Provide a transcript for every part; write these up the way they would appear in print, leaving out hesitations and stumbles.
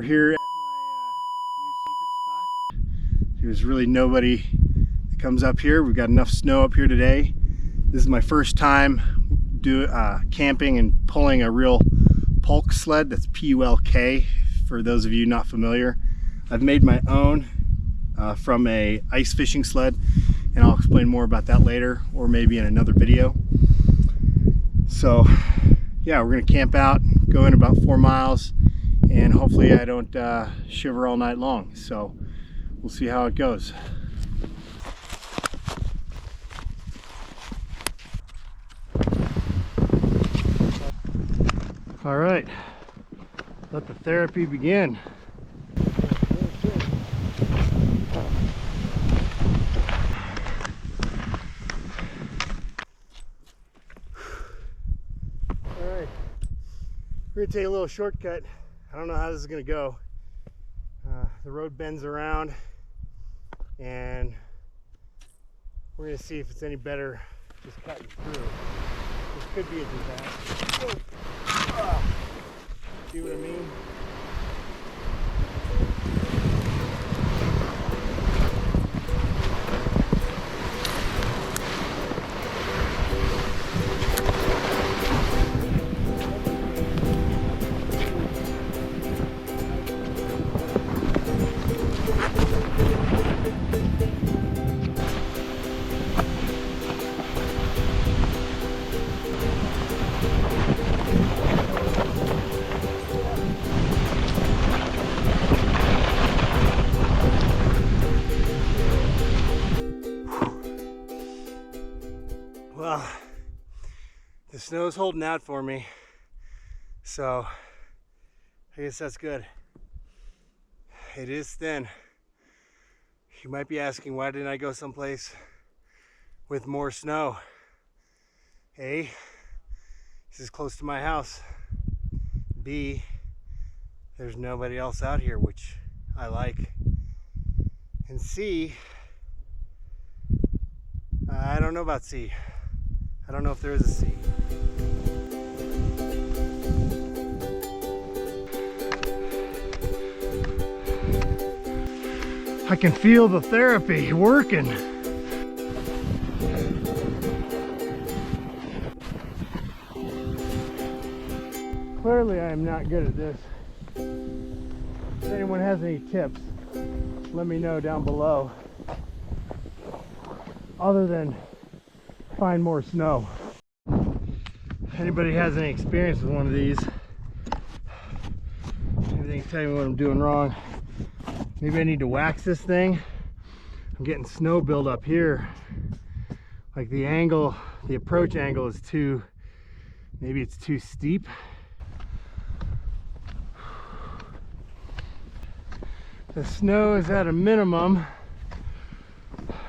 We're here at my new secret spot. There's really nobody that comes up here. We've got enough snow up here today. This is my first time camping and pulling a real Pulk sled. That's P-U-L-K for those of you not familiar. I've made my own from a ice fishing sled, and I'll explain more about that later, or maybe in another video. So yeah, we're gonna camp out, go in about 4 miles, and hopefully I don't shiver all night long. So we'll see how it goes. All right, let the therapy begin. All right, we're gonna take a little shortcut. I don't know how this is gonna go. The road bends around, and we're gonna see if it's any better just cutting through. This could be a disaster. See what I mean? Well, the snow's holding out for me, so I guess that's good. It is thin. You might be asking, why didn't I go someplace with more snow? A, this is close to my house. B, there's nobody else out here, which I like. And C, I don't know about C. I don't know if there is a C. I can feel the therapy working. Clearly I am not good at this. If anyone has any tips, let me know down below. Other than find more snow. If anybody has any experience with one of these, maybe they can tell me what I'm doing wrong. Maybe I need to wax this thing. I'm getting snow buildup here. Like the angle, the approach angle is too, maybe it's too steep. The snow is at a minimum,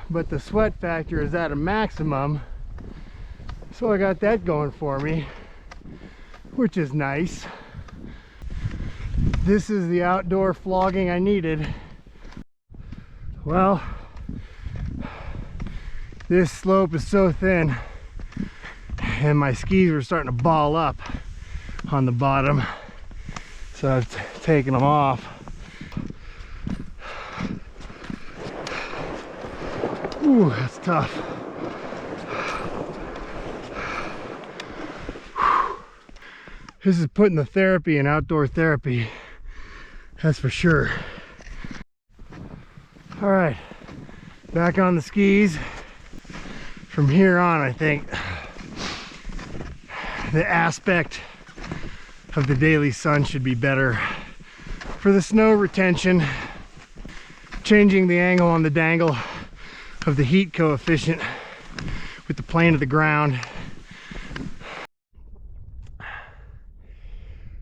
but the sweat factor is at a maximum. So I got that going for me, which is nice. This is the outdoor flogging I needed. Well, this slope is so thin, and my skis were starting to ball up on the bottom, so I've taken them off. Ooh, that's tough. This is putting the therapy in outdoor therapy, that's for sure. All right, back on the skis. From here on, I think the aspect of the daily sun should be better for the snow retention, changing the angle on the dangle of the heat coefficient with the plane of the ground.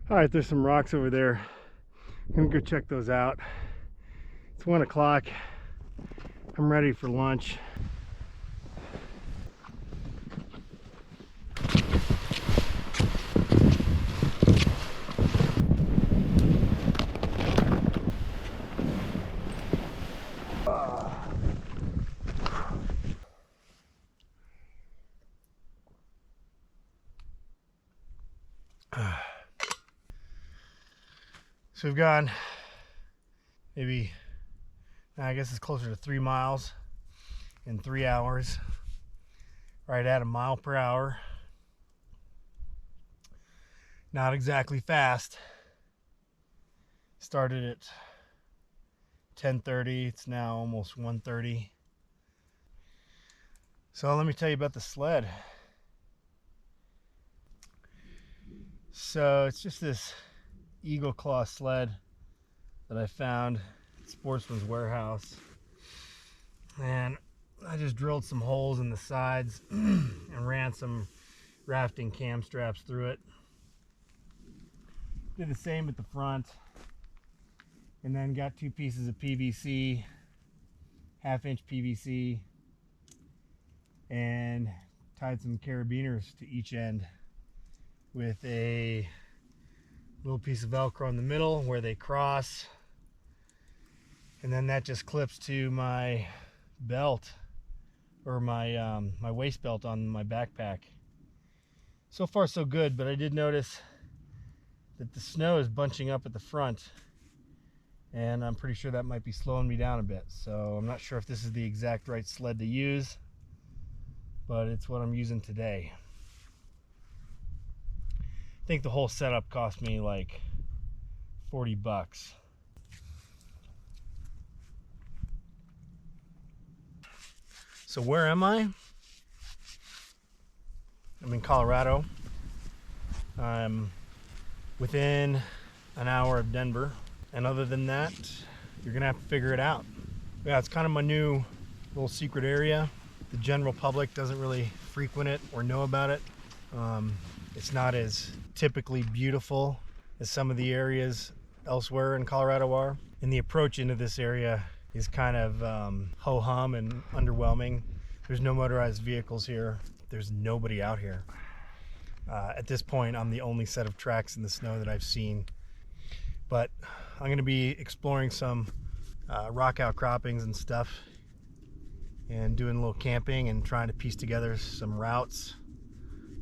All right, there's some rocks over there. I'm gonna go check those out. It's 1 o'clock. I'm ready for lunch. So we've gone maybe, I guess it's closer to 3 miles in 3 hours, right at a mile per hour. Not exactly fast. Started at 10:30, it's now almost 1:30. So let me tell you about the sled. So it's just this Eagle Claw sled that I found at Sportsman's Warehouse. And I just drilled some holes in the sides and ran some rafting cam straps through it. Did the same at the front. And then got 2 pieces of PVC, 1/2-inch PVC, and tied some carabiners to each end with a little piece of Velcro in the middle where they cross, and then that just clips to my belt, or my my waist belt on my backpack. So far so good, but I did notice that the snow is bunching up at the front, and I'm pretty sure that might be slowing me down a bit. So I'm not sure if this is the exact right sled to use, but it's what I'm using today. I think the whole setup cost me like 40 bucks. So where am I? I'm in Colorado. I'm within an hour of Denver. And other than that, you're gonna have to figure it out. Yeah, it's kind of my new little secret area. The general public doesn't really frequent it or know about it. It's not as typically beautiful as some of the areas elsewhere in Colorado are. And the approach into this area is kind of ho-hum and underwhelming. There's no motorized vehicles here. There's nobody out here. At this point, I'm the only set of tracks in the snow that I've seen. But I'm going to be exploring some rock outcroppings and stuff, and doing a little camping and trying to piece together some routes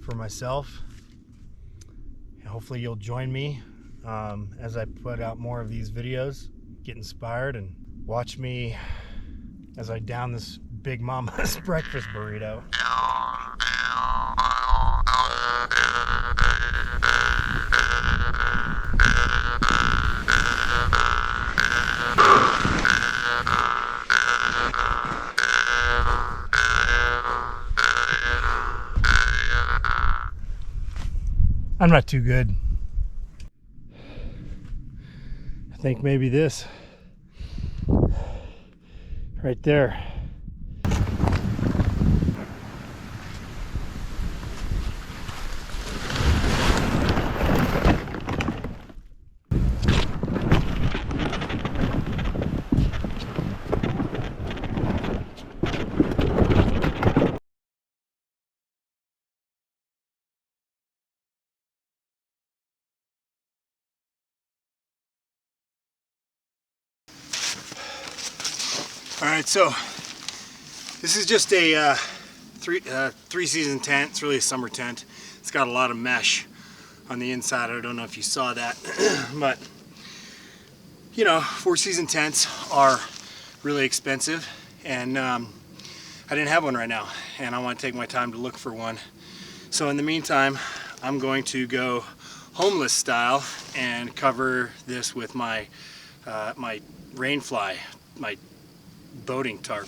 for myself. And hopefully you'll join me as I put out more of these videos. Get inspired and watch me as I down this Big Mama's breakfast burrito. I'm not too good. I think maybe this right there. All right, so this is just a three season tent. It's really a summer tent. It's got a lot of mesh on the inside. I don't know if you saw that, but you know, 4 season tents are really expensive, and I didn't have one right now, and I want to take my time to look for one. So in the meantime, I'm going to go homeless style and cover this with my my rain fly, my boating tarp.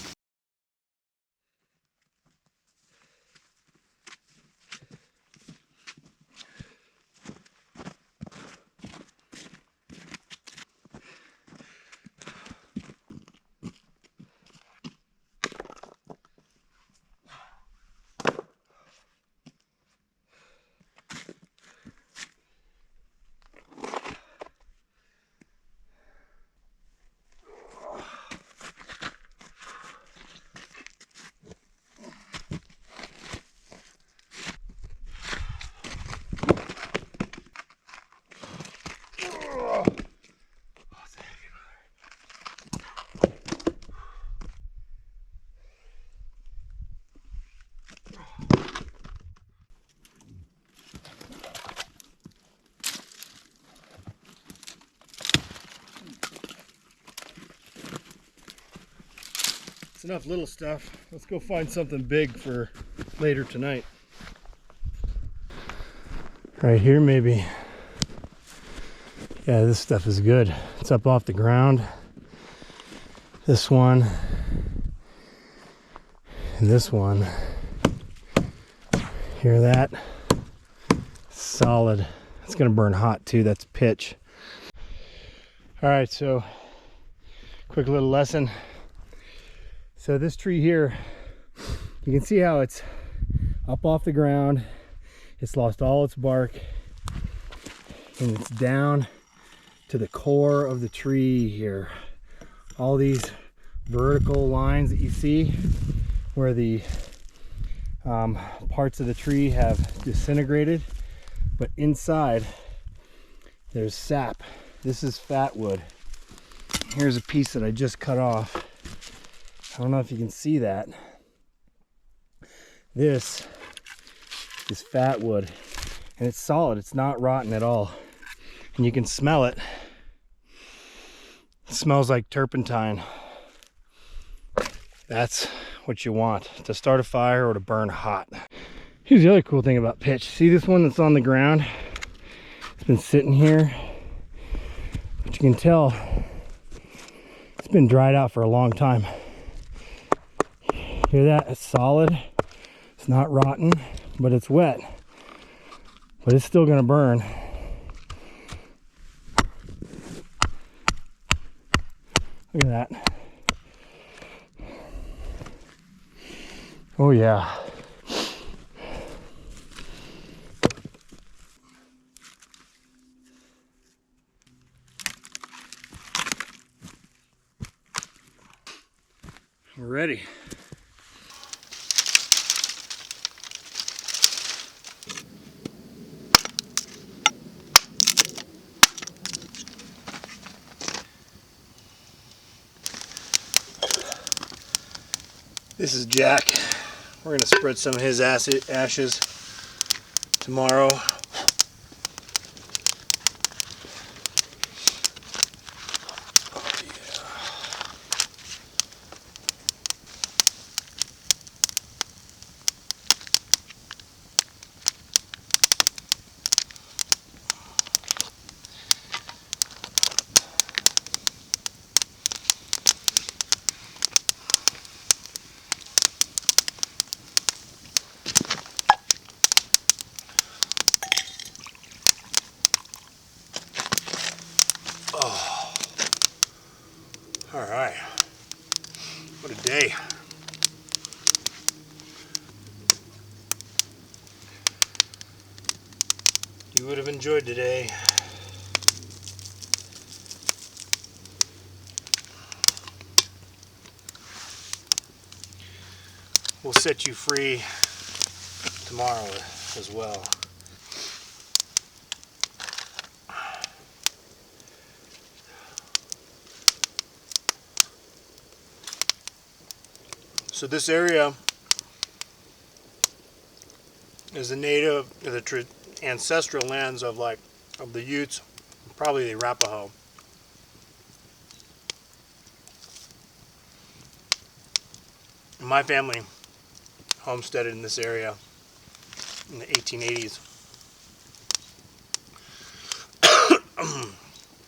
That's enough little stuff. Let's go find something big for later tonight. Right here maybe. Yeah, this stuff is good. It's up off the ground. This one. And this one. Hear that? Solid. It's gonna burn hot too. That's pitch. All right, so quick little lesson. So this tree here, you can see how it's up off the ground. It's lost all its bark, and it's down to the core of the tree here. All these vertical lines that you see where the parts of the tree have disintegrated, but inside there's sap. This is fat wood. Here's a piece that I just cut off. I don't know if you can see that. This is fat wood, and it's solid. It's not rotten at all, and you can smell it. It smells like turpentine. That's what you want to start a fire or to burn hot. Here's the other cool thing about pitch. See this one that's on the ground? It's been sitting here, but you can tell it's been dried out for a long time. Hear that? It's solid. It's not rotten, but it's wet. But it's still gonna burn. Look at that. Oh yeah. We're ready. This is Jack. We're gonna spread some of his ashes tomorrow. All right, what a day. You would have enjoyed today. We'll set you free tomorrow as well. So this area is the ancestral lands of the Utes, probably the Arapaho. My family homesteaded in this area in the 1880s.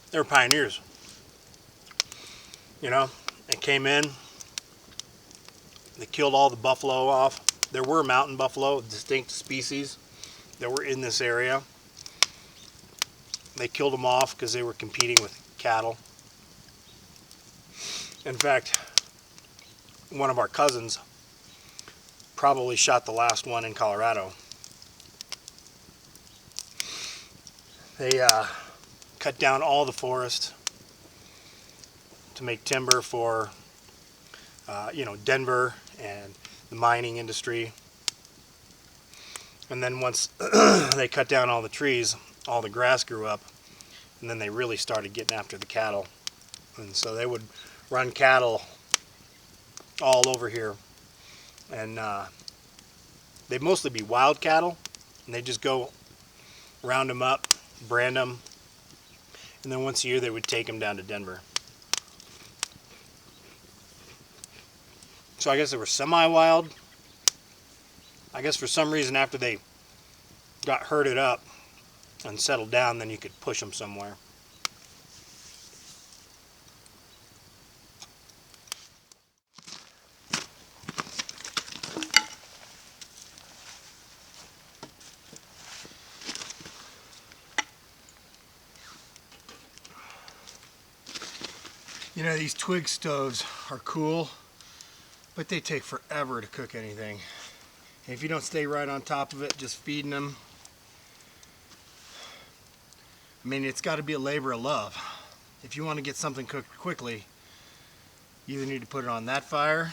They were pioneers. You know, they came in. They killed all the buffalo off. There were mountain buffalo, distinct species, that were in this area. They killed them off because they were competing with cattle. In fact, one of our cousins probably shot the last one in Colorado. They cut down all the forest to make timber for Denver and the mining industry. And then once they cut down all the trees, all the grass grew up, and then they really started getting after the cattle. And so they would run cattle all over here, and they'd mostly be wild cattle, and they'd just go round them up, brand them, and then once a year they would take them down to Denver. So I guess they were semi-wild. I guess for some reason after they got herded up and settled down, then you could push them somewhere. You know, these twig stoves are cool, but they take forever to cook anything. And if you don't stay right on top of it, just feeding them, I mean, it's got to be a labor of love. If you want to get something cooked quickly, you either need to put it on that fire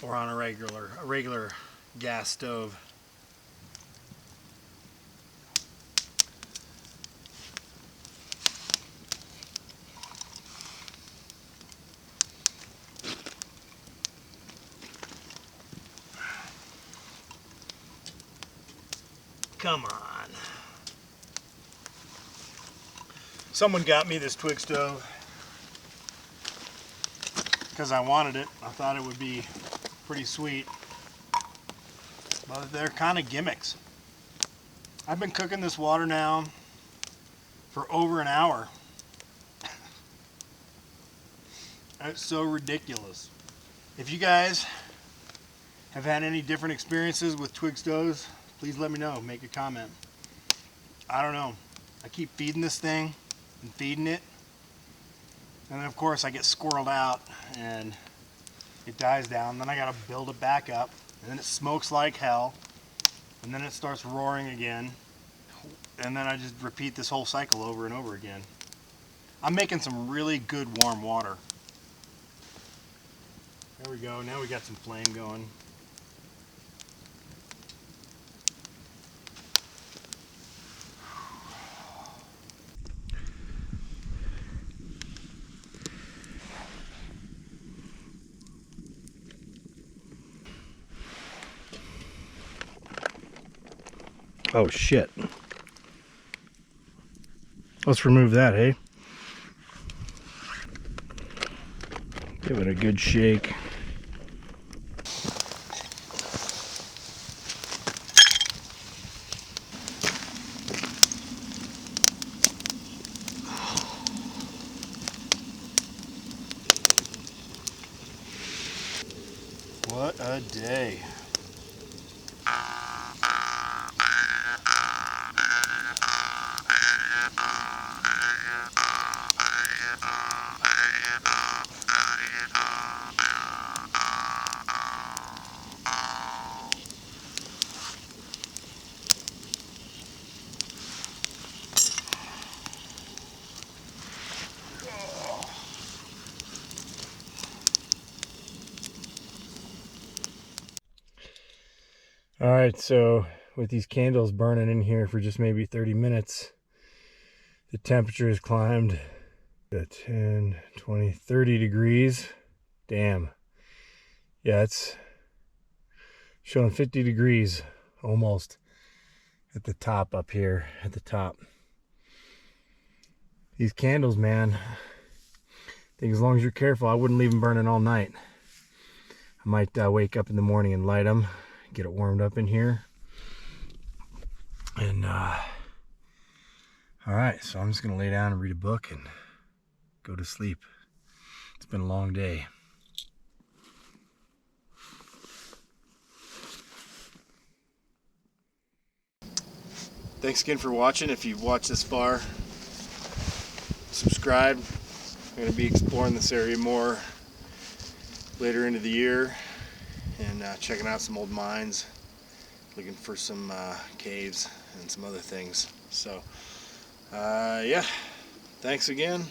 or on a regular gas stove. Come on. Someone got me this Twig Stove because I wanted it. I thought it would be pretty sweet. But they're kind of gimmicks. I've been cooking this water now for over an hour. It's so ridiculous. If you guys have had any different experiences with Twig Stoves, please let me know. Make a comment. I don't know. I keep feeding this thing and feeding it, and then of course I get squirreled out and it dies down. Then I gotta build it back up, and then it smokes like hell, and then it starts roaring again, and then I just repeat this whole cycle over and over again. I'm making some really good warm water. There we go. Now we got some flame going. Oh shit. Let's remove that, hey? Give it a good shake. What a day. All right, so with these candles burning in here for just maybe 30 minutes, the temperature has climbed to 10, 20, 30 degrees. Damn. Yeah, it's showing 50 degrees almost at the top up here at the top. These candles, man, I think as long as you're careful, I wouldn't leave them burning all night. I might wake up in the morning and light them, get it warmed up in here. And all right, so I'm just gonna lay down and read a book and go to sleep. It's been a long day. Thanks again for watching. If you've watched this far, subscribe. I'm going to be exploring this area more later into the year and checking out some old mines, looking for some caves and some other things. So yeah, thanks again.